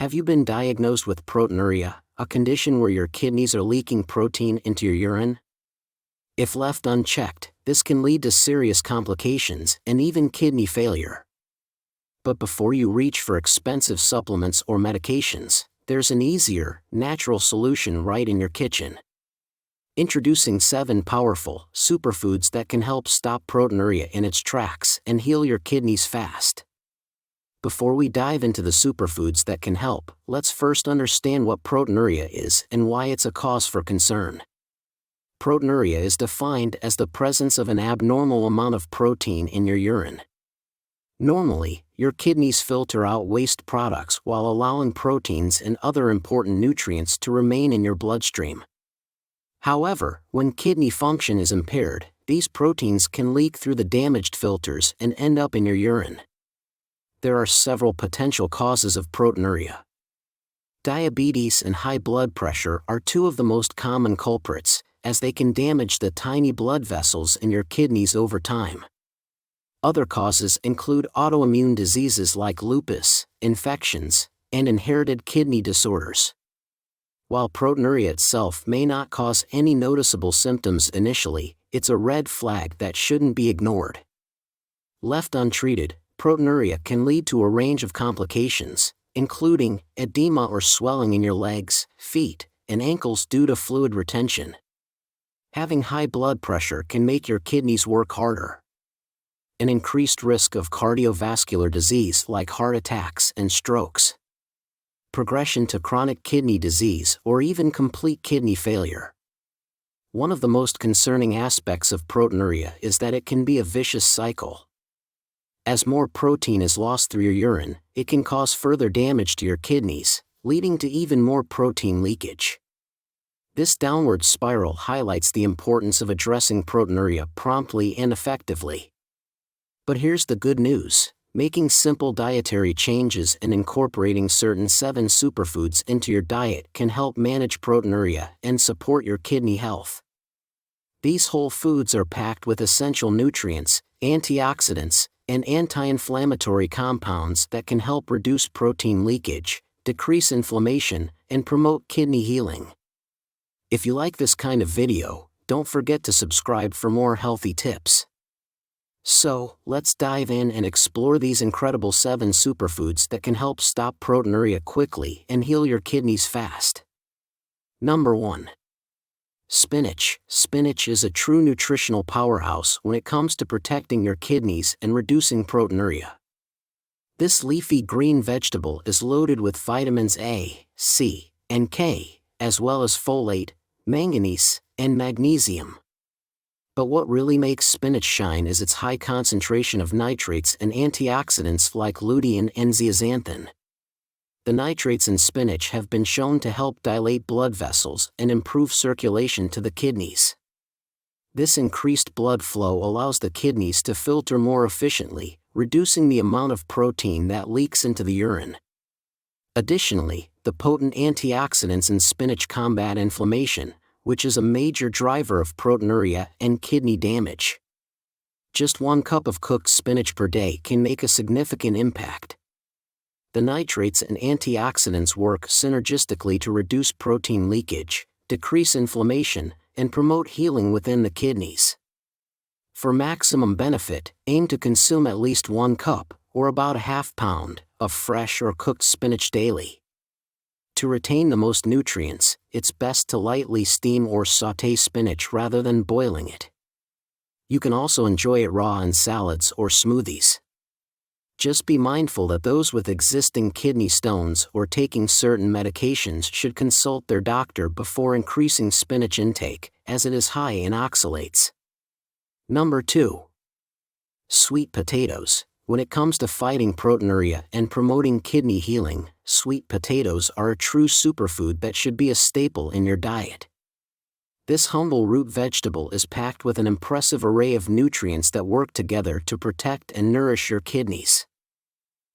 Have you been diagnosed with proteinuria, a condition where your kidneys are leaking protein into your urine? If left unchecked, this can lead to serious complications and even kidney failure. But before you reach for expensive supplements or medications, there's an easier, natural solution right in your kitchen. Introducing 7 powerful superfoods that can help stop proteinuria in its tracks and heal your kidneys fast. Before we dive into the superfoods that can help, let's first understand what proteinuria is and why it's a cause for concern. Proteinuria is defined as the presence of an abnormal amount of protein in your urine. Normally, your kidneys filter out waste products while allowing proteins and other important nutrients to remain in your bloodstream. However, when kidney function is impaired, these proteins can leak through the damaged filters and end up in your urine. There are several potential causes of proteinuria. Diabetes and high blood pressure are 2 of the most common culprits, as they can damage the tiny blood vessels in your kidneys over time. Other causes include autoimmune diseases like lupus, infections, and inherited kidney disorders. While proteinuria itself may not cause any noticeable symptoms initially, it's a red flag that shouldn't be ignored. Left untreated, proteinuria can lead to a range of complications, including edema or swelling in your legs, feet, and ankles due to fluid retention. Having high blood pressure can make your kidneys work harder. An increased risk of cardiovascular disease like heart attacks and strokes. Progression to chronic kidney disease or even complete kidney failure. One of the most concerning aspects of proteinuria is that it can be a vicious cycle. As more protein is lost through your urine, it can cause further damage to your kidneys, leading to even more protein leakage. This downward spiral highlights the importance of addressing proteinuria promptly and effectively. But here's the good news: making simple dietary changes and incorporating certain 7 superfoods into your diet can help manage proteinuria and support your kidney health. These whole foods are packed with essential nutrients, antioxidants, and anti-inflammatory compounds that can help reduce protein leakage, decrease inflammation, and promote kidney healing. If you like this kind of video, don't forget to subscribe for more healthy tips. So, let's dive in and explore these incredible 7 superfoods that can help stop proteinuria quickly and heal your kidneys fast. Number 1. Spinach. Spinach is a true nutritional powerhouse when it comes to protecting your kidneys and reducing proteinuria. This leafy green vegetable is loaded with vitamins A, C, and K, as well as folate, manganese, and magnesium. But what really makes spinach shine is its high concentration of nitrates and antioxidants like lutein and zeaxanthin. The nitrates in spinach have been shown to help dilate blood vessels and improve circulation to the kidneys. This increased blood flow allows the kidneys to filter more efficiently, reducing the amount of protein that leaks into the urine. Additionally, the potent antioxidants in spinach combat inflammation, which is a major driver of proteinuria and kidney damage. Just 1 cup of cooked spinach per day can make a significant impact. The nitrates and antioxidants work synergistically to reduce protein leakage, decrease inflammation, and promote healing within the kidneys. For maximum benefit, aim to consume at least 1 cup, or about a half pound, of fresh or cooked spinach daily. To retain the most nutrients, it's best to lightly steam or sauté spinach rather than boiling it. You can also enjoy it raw in salads or smoothies. Just be mindful that those with existing kidney stones or taking certain medications should consult their doctor before increasing spinach intake, as it is high in oxalates. Number 2. Sweet potatoes. When it comes to fighting proteinuria and promoting kidney healing, sweet potatoes are a true superfood that should be a staple in your diet. This humble root vegetable is packed with an impressive array of nutrients that work together to protect and nourish your kidneys.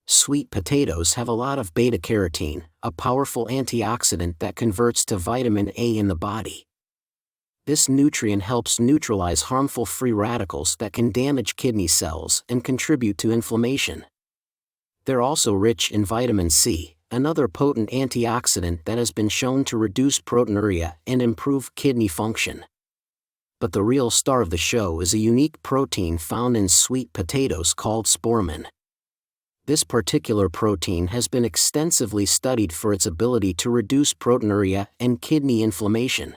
Sweet potatoes have a lot of beta-carotene, a powerful antioxidant that converts to vitamin A in the body. This nutrient helps neutralize harmful free radicals that can damage kidney cells and contribute to inflammation. They're also rich in vitamin C, another potent antioxidant that has been shown to reduce proteinuria and improve kidney function. But the real star of the show is a unique protein found in sweet potatoes called spormin. This particular protein has been extensively studied for its ability to reduce proteinuria and kidney inflammation.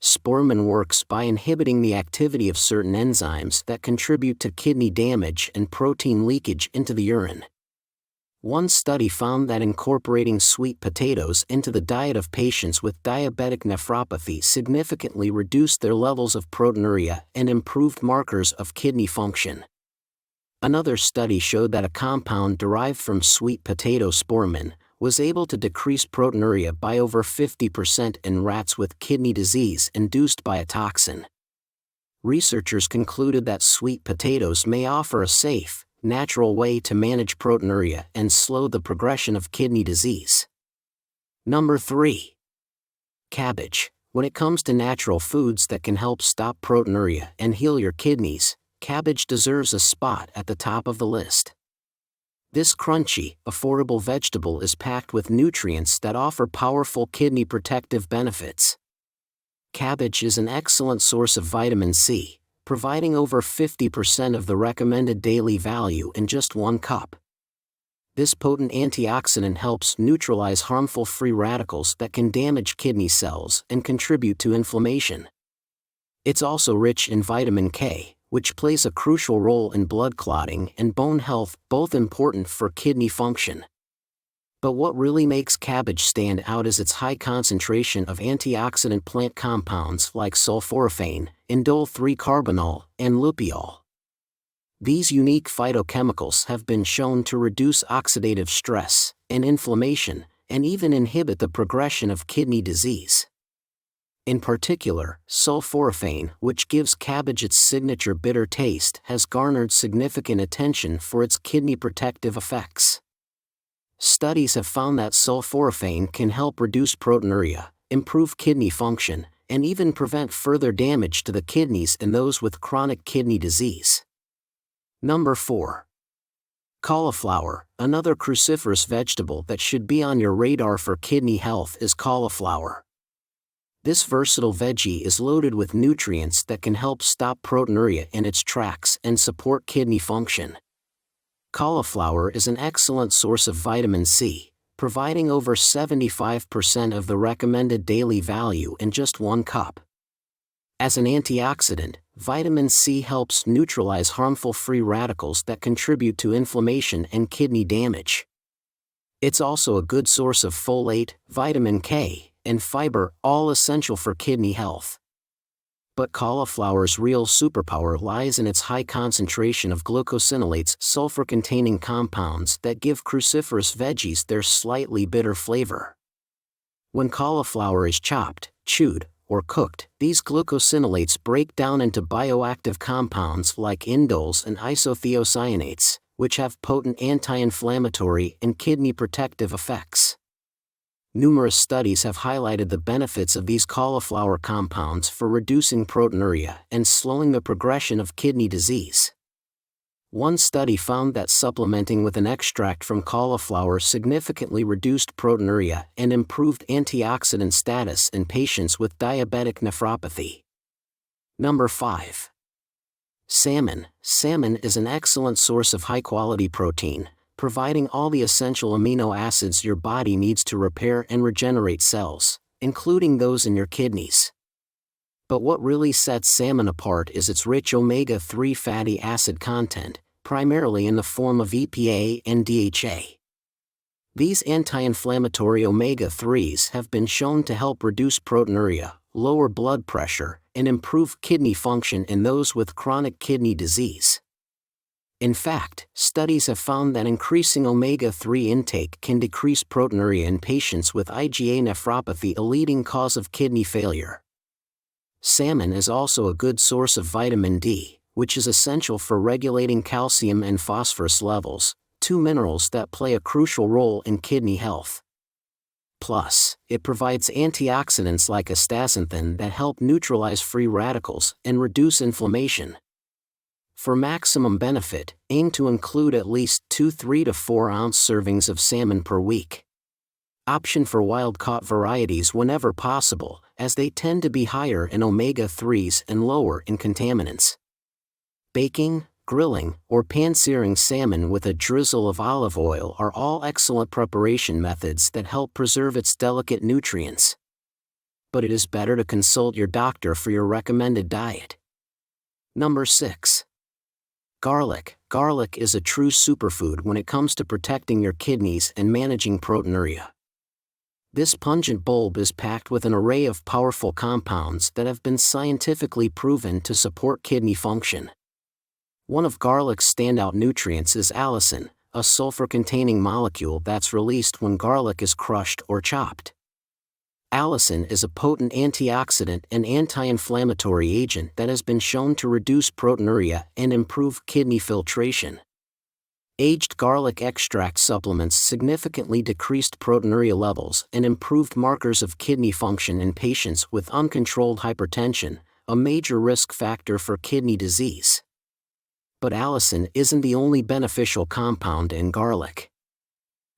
Spormin works by inhibiting the activity of certain enzymes that contribute to kidney damage and protein leakage into the urine. One study found that incorporating sweet potatoes into the diet of patients with diabetic nephropathy significantly reduced their levels of proteinuria and improved markers of kidney function. Another study showed that a compound derived from sweet potato spormin was able to decrease proteinuria by over 50% in rats with kidney disease induced by a toxin. Researchers concluded that sweet potatoes may offer a safe, natural way to manage proteinuria and slow the progression of kidney disease. Number 3. Cabbage. When it comes to natural foods that can help stop proteinuria and heal your kidneys, cabbage deserves a spot at the top of the list. This crunchy, affordable vegetable is packed with nutrients that offer powerful kidney protective benefits. Cabbage is an excellent source of vitamin C, providing over 50% of the recommended daily value in just 1 cup. This potent antioxidant helps neutralize harmful free radicals that can damage kidney cells and contribute to inflammation. It's also rich in vitamin K, which plays a crucial role in blood clotting and bone health, both important for kidney function. But what really makes cabbage stand out is its high concentration of antioxidant plant compounds like sulforaphane, indole-3-carbinol, and lupiol. These unique phytochemicals have been shown to reduce oxidative stress and inflammation, and even inhibit the progression of kidney disease. In particular, sulforaphane, which gives cabbage its signature bitter taste, has garnered significant attention for its kidney protective effects. Studies have found that sulforaphane can help reduce proteinuria, improve kidney function, and even prevent further damage to the kidneys in those with chronic kidney disease. Number 4. Cauliflower. Another cruciferous vegetable that should be on your radar for kidney health is cauliflower. This versatile veggie is loaded with nutrients that can help stop proteinuria in its tracks and support kidney function. Cauliflower is an excellent source of vitamin C, providing over 75% of the recommended daily value in just 1 cup. As an antioxidant, vitamin C helps neutralize harmful free radicals that contribute to inflammation and kidney damage. It's also a good source of folate, vitamin K, and fiber, all essential for kidney health. But cauliflower's real superpower lies in its high concentration of glucosinolates, sulfur-containing compounds that give cruciferous veggies their slightly bitter flavor. When cauliflower is chopped, chewed, or cooked, these glucosinolates break down into bioactive compounds like indoles and isothiocyanates, which have potent anti-inflammatory and kidney protective effects. Numerous studies have highlighted the benefits of these cauliflower compounds for reducing proteinuria and slowing the progression of kidney disease. One study found that supplementing with an extract from cauliflower significantly reduced proteinuria and improved antioxidant status in patients with diabetic nephropathy. Number 5. Salmon. Salmon is an excellent source of high-quality protein, providing all the essential amino acids your body needs to repair and regenerate cells, including those in your kidneys. But what really sets salmon apart is its rich omega-3 fatty acid content, primarily in the form of EPA and DHA. These anti-inflammatory omega-3s have been shown to help reduce proteinuria, lower blood pressure, and improve kidney function in those with chronic kidney disease. In fact, studies have found that increasing omega-3 intake can decrease proteinuria in patients with IgA nephropathy, a leading cause of kidney failure. Salmon is also a good source of vitamin D, which is essential for regulating calcium and phosphorus levels, 2 minerals that play a crucial role in kidney health. Plus, it provides antioxidants like astaxanthin that help neutralize free radicals and reduce inflammation. For maximum benefit, aim to include at least 2 3 to 4 ounce servings of salmon per week. Option for wild-caught varieties whenever possible, as they tend to be higher in omega-3s and lower in contaminants. Baking, grilling, or pan-searing salmon with a drizzle of olive oil are all excellent preparation methods that help preserve its delicate nutrients. But it is better to consult your doctor for your recommended diet. Number 6. Garlic. Garlic is a true superfood when it comes to protecting your kidneys and managing proteinuria. This pungent bulb is packed with an array of powerful compounds that have been scientifically proven to support kidney function. One of garlic's standout nutrients is allicin, a sulfur-containing molecule that's released when garlic is crushed or chopped. Allicin is a potent antioxidant and anti-inflammatory agent that has been shown to reduce proteinuria and improve kidney filtration. Aged garlic extract supplements significantly decreased proteinuria levels and improved markers of kidney function in patients with uncontrolled hypertension, a major risk factor for kidney disease. But allicin isn't the only beneficial compound in garlic.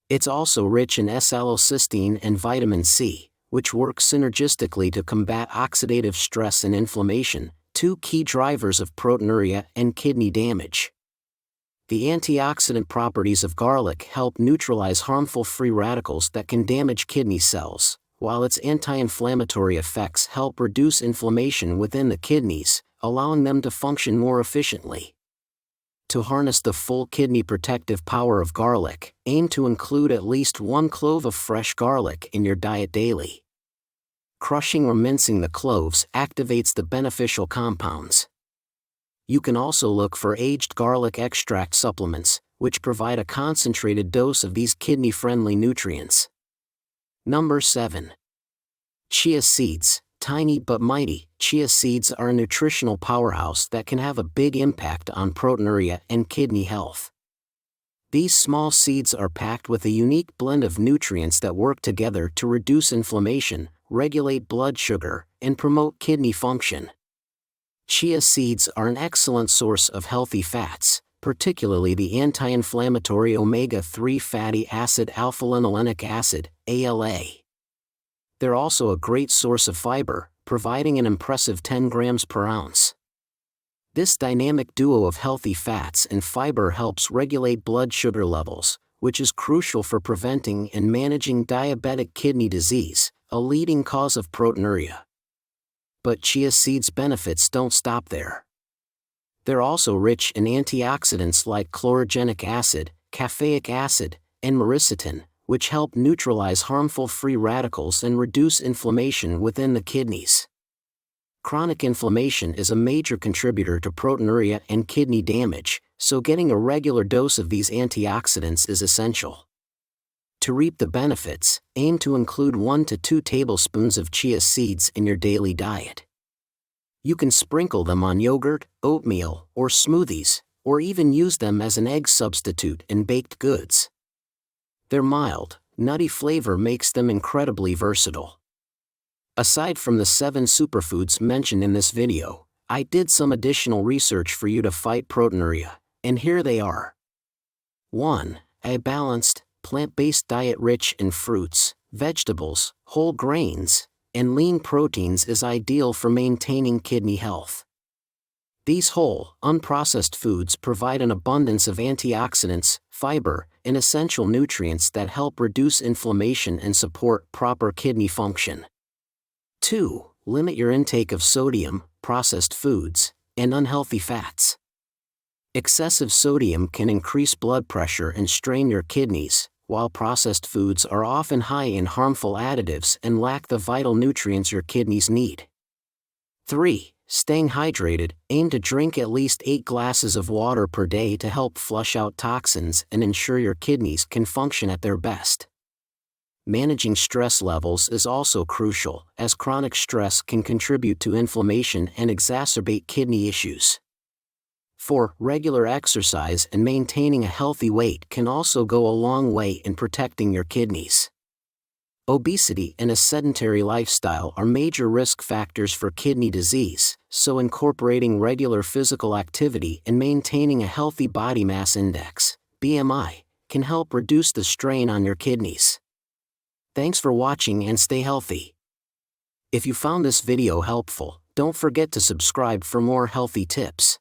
It's also rich in S-allocystine and vitamin C, which work synergistically to combat oxidative stress and inflammation, two key drivers of proteinuria and kidney damage. The antioxidant properties of garlic help neutralize harmful free radicals that can damage kidney cells, while its anti-inflammatory effects help reduce inflammation within the kidneys, allowing them to function more efficiently. To harness the full kidney protective power of garlic, aim to include at least 1 clove of fresh garlic in your diet daily. Crushing or mincing the cloves activates the beneficial compounds. You can also look for aged garlic extract supplements, which provide a concentrated dose of these kidney-friendly nutrients. Number 7. Chia seeds. Tiny but mighty, chia seeds are a nutritional powerhouse that can have a big impact on proteinuria and kidney health. These small seeds are packed with a unique blend of nutrients that work together to reduce inflammation, regulate blood sugar, and promote kidney function. Chia seeds are an excellent source of healthy fats, particularly the anti-inflammatory omega-3 fatty acid alpha-linolenic acid, ALA. They're also a great source of fiber, providing an impressive 10 grams per ounce. This dynamic duo of healthy fats and fiber helps regulate blood sugar levels, which is crucial for preventing and managing diabetic kidney disease, a leading cause of proteinuria. But chia seeds' benefits don't stop there. They're also rich in antioxidants like chlorogenic acid, caffeic acid, and myricetin, which help neutralize harmful free radicals and reduce inflammation within the kidneys. Chronic inflammation is a major contributor to proteinuria and kidney damage, so getting a regular dose of these antioxidants is essential. To reap the benefits, aim to include 1 to 2 tablespoons of chia seeds in your daily diet. You can sprinkle them on yogurt, oatmeal, or smoothies, or even use them as an egg substitute in baked goods. Their mild, nutty flavor makes them incredibly versatile. Aside from the 7 superfoods mentioned in this video, I did some additional research for you to fight proteinuria, and here they are. 1. A balanced, plant-based diet rich in fruits, vegetables, whole grains, and lean proteins is ideal for maintaining kidney health. These whole, unprocessed foods provide an abundance of antioxidants, fiber, and essential nutrients that help reduce inflammation and support proper kidney function. 2. Limit your intake of sodium, processed foods, and unhealthy fats. Excessive sodium can increase blood pressure and strain your kidneys, while processed foods are often high in harmful additives and lack the vital nutrients your kidneys need. 3. Staying hydrated, aim to drink at least 8 glasses of water per day to help flush out toxins and ensure your kidneys can function at their best. Managing stress levels is also crucial, as chronic stress can contribute to inflammation and exacerbate kidney issues. 4. Regular exercise and maintaining a healthy weight can also go a long way in protecting your kidneys. Obesity and a sedentary lifestyle are major risk factors for kidney disease, so incorporating regular physical activity and maintaining a healthy body mass index, BMI, can help reduce the strain on your kidneys. Thanks for watching and stay healthy. If you found this video helpful, don't forget to subscribe for more healthy tips.